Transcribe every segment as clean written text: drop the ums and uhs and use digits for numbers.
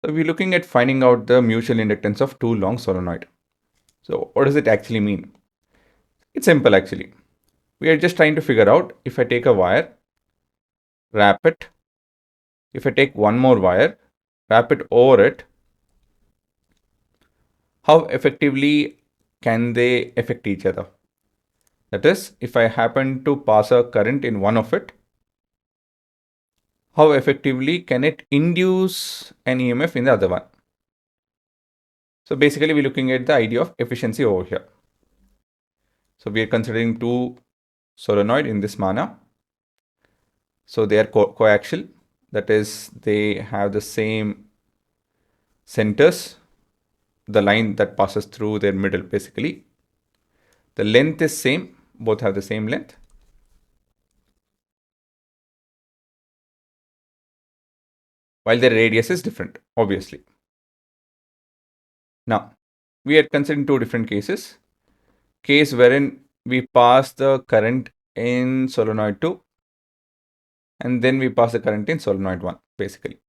So we're looking at finding out the mutual inductance of two long solenoid. So what does it actually mean? It's simple actually. We are just trying to figure out if I take a wire, wrap it, if I take one more wire, wrap it over it, how effectively can they affect each other? That is, if I happen to pass a current in one of it, how effectively can it induce an EMF in the other one? So basically, we're looking at the idea of efficiency over here. So we are considering two solenoid in this manner. So they are coaxial, that is, they have the same centers, the line that passes through their middle basically. The length is same, both have the same length. While the radius is different, obviously. Now, we are considering two different cases. Case wherein we pass the current in solenoid 2 and then we pass the current in solenoid 1 basically.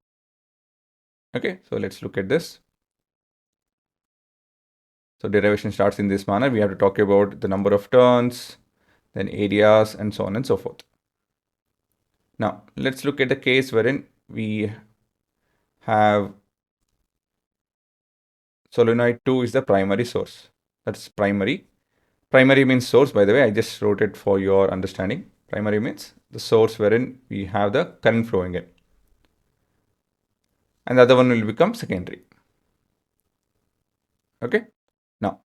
Okay, so let's look at this. So derivation starts in this manner. We have to talk about the number of turns, then areas, and so on and so forth. Now, let's look at the case wherein we have solenoid 2 is the primary source. That's primary. Primary means source, by the way. I just wrote it for your understanding. Primary means the source wherein we have the current flowing in. And the other one will become secondary. Okay. Now,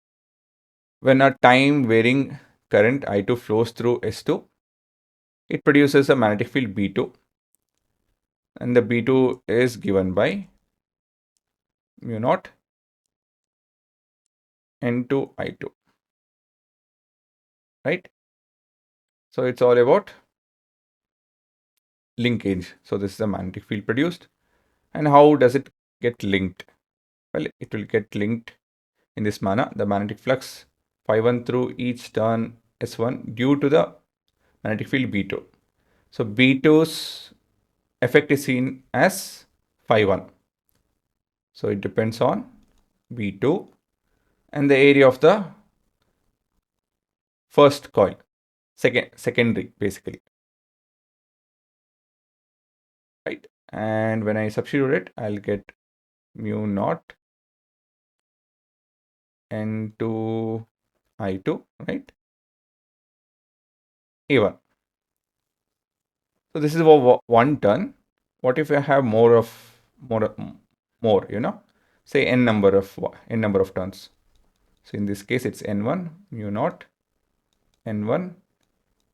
when a time varying current I2 flows through S2, it produces a magnetic field B2. And the B2 is given by mu naught N2 I2. Right? So it's all about linkage. So this is the magnetic field produced. And how does it get linked? Well, it will get linked in this manner. The magnetic flux phi1 through each turn S1 due to the magnetic field B2. So B2's effect is seen as phi1. So it depends on B2 and the area of the first coil, secondary basically, right? And when I substitute it, I'll get mu naught N2 I2, right? A1. So this is one turn. What if I have more, say n number of turns. So in this case, it's n1 mu naught n1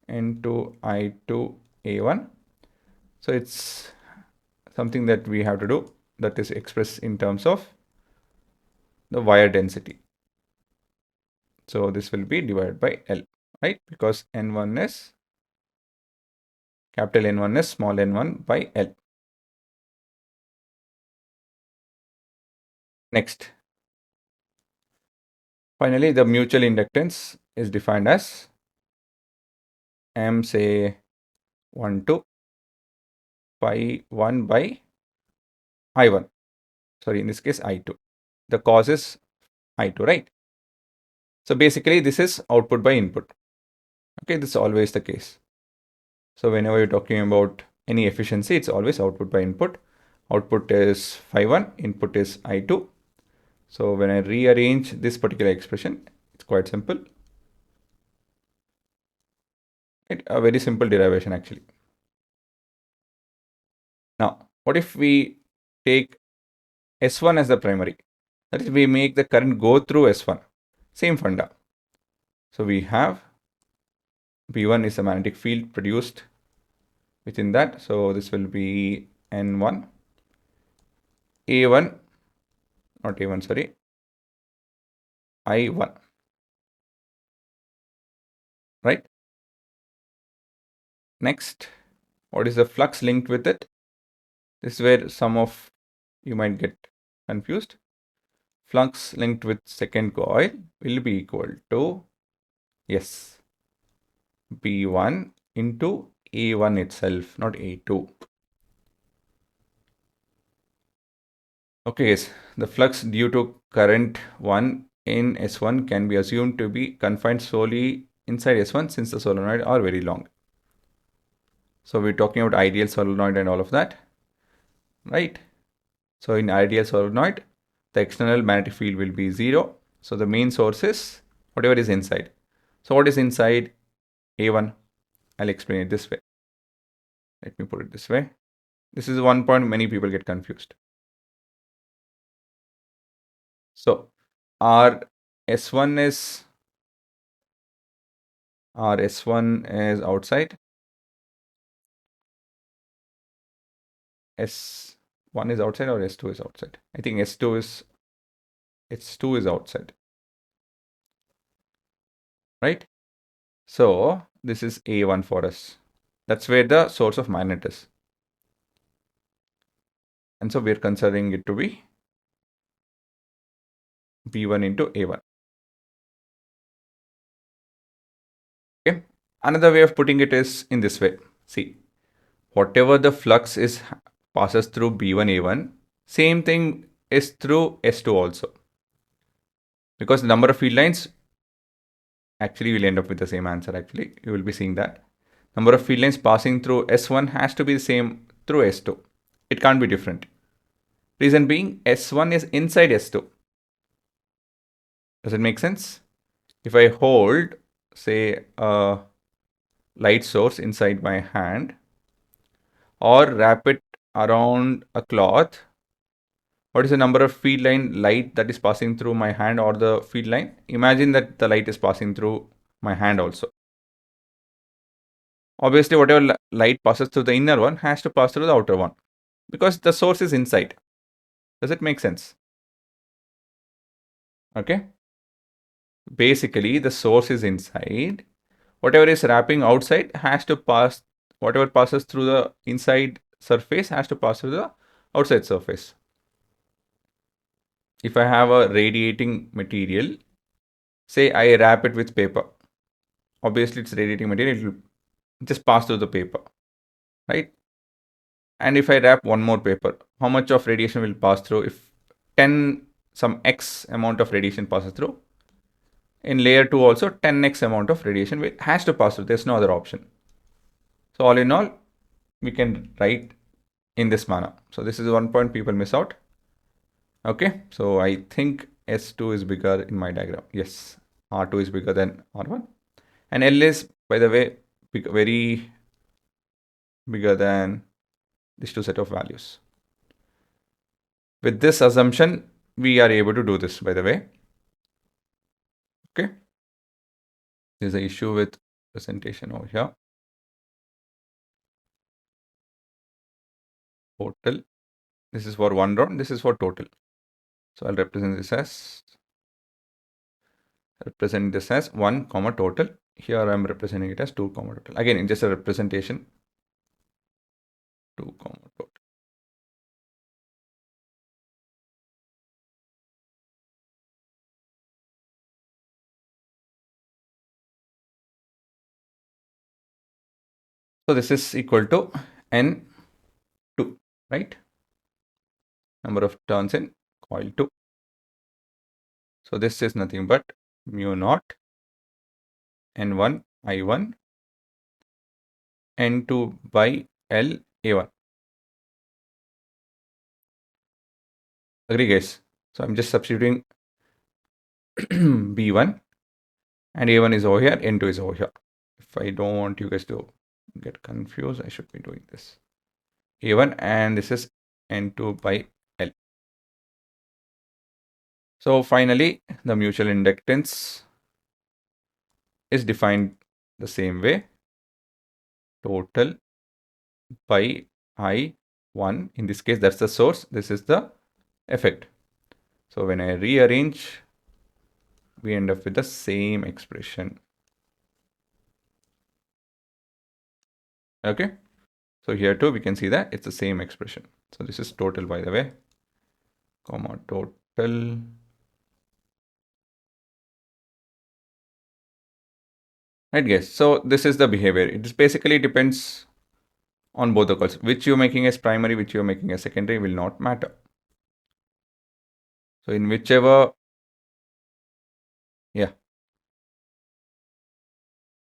n2 I2 A1. So it's something that we have to do, that is expressed in terms of the wire density. So this will be divided by L, right? Because N1 is capital N1 is small n1 by L. Next, finally, the mutual inductance is defined as M, say 1 to pi 1 by I1. Sorry, in this case, I2. The cause is I2, right? So basically, this is output by input. Okay, this is always the case. So whenever you're talking about any efficiency, it's always output by input. Output is phi1, input is I2. So when I rearrange this particular expression, it's quite simple. A very simple derivation actually. Now, what if we take S1 as the primary? That is, we make the current go through S1. Same funda. So we have B1 is the magnetic field produced within that. So this will be N1, A1, not A1, sorry, I1, right? Next, what is the flux linked with it? This is where some of you might get confused. Flux linked with second coil will be equal to, yes, B1 into A1 itself, not A2. Okay, yes, the flux due to current 1 in S1 can be assumed to be confined solely inside S1 since the solenoid are very long. So we're talking about ideal solenoid and all of that, right? So in ideal solenoid, the external magnetic field will be 0. So the main source is whatever is inside. So what is inside A1? I'll explain it this way. Let me put it this way. This is one point many people get confused. So our S1 is outside. S1 is outside or S2 is outside? I think S2 is outside, right? So this is A1 for us. That's where the source of magnet is. And so we're considering it to be B1 into A1. Okay. Another way of putting it is in this way. See, whatever the flux is passes through B1 A1, same thing is through S2 also. Because the number of field lines, actually we'll end up with the same answer actually. You will be seeing that. Number of field lines passing through S1 has to be the same through S2. It can't be different. Reason being, S1 is inside S2. Does it make sense? If I hold, say, a light source inside my hand or wrap it around a cloth, what is the number of field line light that is passing through my hand or the field line? Imagine that the light is passing through my hand also. Obviously, whatever light passes through the inner one has to pass through the outer one because the source is inside. Does it make sense? Okay. Basically, the source is inside. Whatever is wrapping outside has to pass, whatever passes through the inside surface has to pass through the outside surface. If I have a radiating material, say I wrap it with paper, obviously it's radiating material, it will just pass through the paper, right? And if I wrap one more paper, how much of radiation will pass through? If 10 some x amount of radiation passes through, in layer 2 also 10x amount of radiation has to pass through. There's no other option. So all in all, we can write in this manner. So this is one point people miss out. Okay, so I think S2 is bigger in my diagram. Yes, R2 is bigger than R1. And L is, by the way, very bigger than these two set of values. With this assumption, we are able to do this, by the way. Okay. There's an issue with presentation over here. Total. This is for one round. This is for total. So I'll represent this as 1 comma total. Here I'm representing it as 2 comma total. Again, it's just a representation. 2 comma total. So this is equal to N2, right? Number of turns in coil 2. So this is nothing but mu naught N1 I1 N2 by L A1. Agree, guys? So I'm just substituting B1 and A1 is over here, N2 is over here. If I don't want you guys to get confused, I should be doing this. A1 and this is N2 by L. So finally, the mutual inductance is defined the same way. Total by I1. In this case, that's the source. This is the effect. So when I rearrange, we end up with the same expression. Okay. So here too, we can see that it's the same expression. So this is total, by the way, comma total. Right, guys. So this is the behavior. It basically depends on both the coils. Which you're making as primary, which you're making as secondary will not matter. So in whichever, yeah.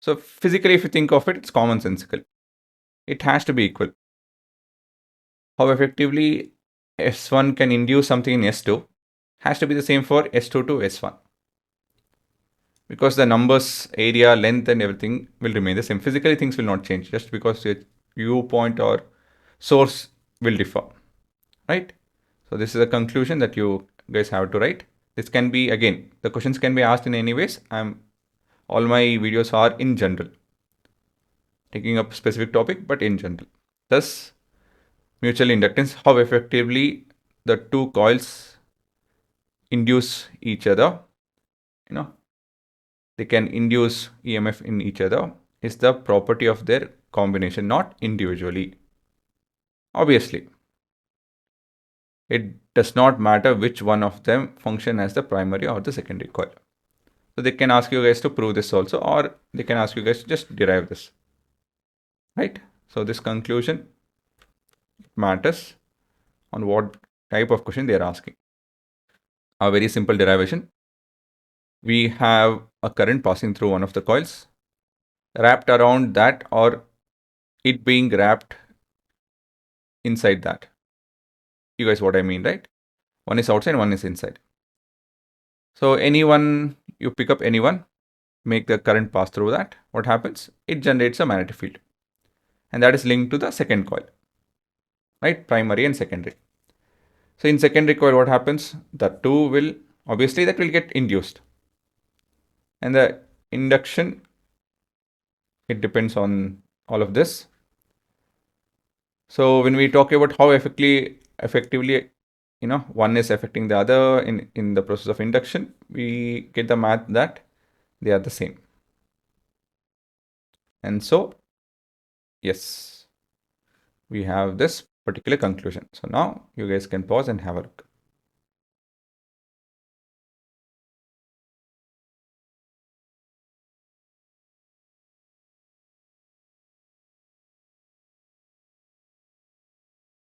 So physically, if you think of it, it's commonsensical. It has to be equal. How effectively S1 can induce something in S2 has to be the same for S2 to S1. Because the numbers, area, length, and everything will remain the same. Physically, things will not change just because your viewpoint or source will differ, right? So this is a conclusion that you guys have to write. This can be, again, the questions can be asked in any ways. All my videos are in general, taking up specific topic, but in general. Thus, mutual inductance, how effectively the two coils induce each other, you know, they can induce EMF in each other, is the property of their combination, not individually. Obviously, it does not matter which one of them function as the primary or the secondary coil. So they can ask you guys to prove this also, or they can ask you guys to just derive this, right? So this conclusion matters on what type of question they are asking. A very simple derivation. We have a current passing through one of the coils, wrapped around that, or it being wrapped inside that. You guys what I mean, right? One is outside, one is inside. So anyone, you pick up anyone, make the current pass through that. What happens? It generates a magnetic field. And that is linked to the second coil, right? Primary and secondary. So in secondary coil, what happens? The two will, obviously that will get induced. And the induction, it depends on all of this. So when we talk about how effectively, one is affecting the other in the process of induction, we get the math that they are the same. And so, yes, we have this particular conclusion. So now you guys can pause and have a look.